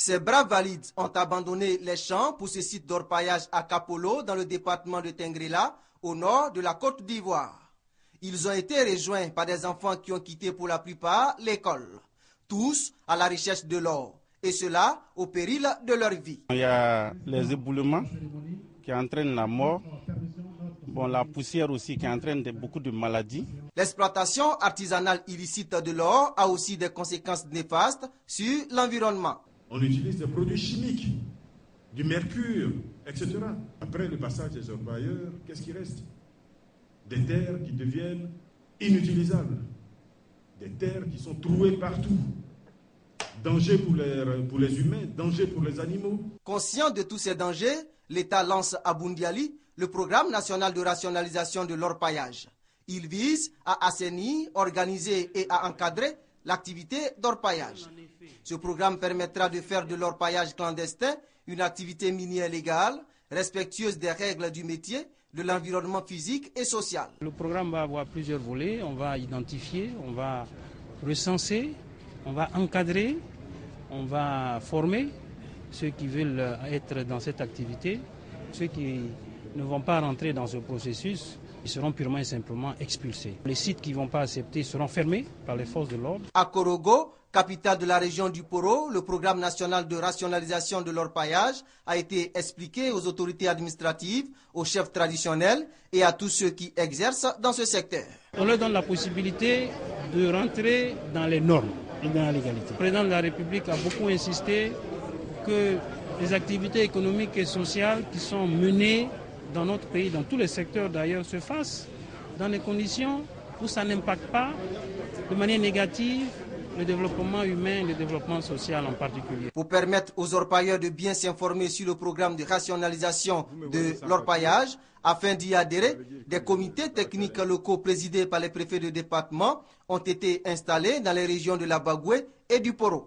Ces braves valides ont abandonné les champs pour ce site d'orpaillage à Kapolo dans le département de Tengrela, au nord de la Côte d'Ivoire. Ils ont été rejoints par des enfants qui ont quitté pour la plupart l'école, tous à la recherche de l'or, et cela au péril de leur vie. Il y a les éboulements qui entraînent la mort, la poussière aussi qui entraîne beaucoup de maladies. L'exploitation artisanale illicite de l'or a aussi des conséquences néfastes sur l'environnement. On utilise des produits chimiques, du mercure, etc. Après le passage des orpailleurs, qu'est-ce qui reste? Des terres qui deviennent inutilisables, des terres qui sont trouées partout. Danger pour les humains, danger pour les animaux. Conscient de tous ces dangers, l'État lance à Boundiali le programme national de rationalisation de l'orpaillage. Il vise à assainir, organiser et à encadrer l'activité d'orpaillage. Ce programme permettra de faire de l'orpaillage clandestin une activité minière légale, respectueuse des règles du métier, de l'environnement physique et social. Le programme va avoir plusieurs volets. On va identifier, on va recenser, on va encadrer, on va former ceux qui veulent être dans cette activité. Ceux qui ne vont pas rentrer dans ce processus, ils seront purement et simplement expulsés. Les sites qui ne vont pas accepter seront fermés par les forces de l'ordre. À Korogo, capitale de la région du Poro, le programme national de rationalisation de l'orpaillage a été expliqué aux autorités administratives, aux chefs traditionnels et à tous ceux qui exercent dans ce secteur. On leur donne la possibilité de rentrer dans les normes et dans la légalité. Le président de la République a beaucoup insisté que les activités économiques et sociales qui sont menées dans notre pays, dans tous les secteurs d'ailleurs, se fassent dans des conditions où ça n'impacte pas de manière négative le développement humain et le développement social en particulier. Pour permettre aux orpailleurs de bien s'informer sur le programme de rationalisation de l'orpaillage, afin d'y adhérer, des comités techniques locaux présidés par les préfets de département ont été installés dans les régions de la Bagoué et du Poro.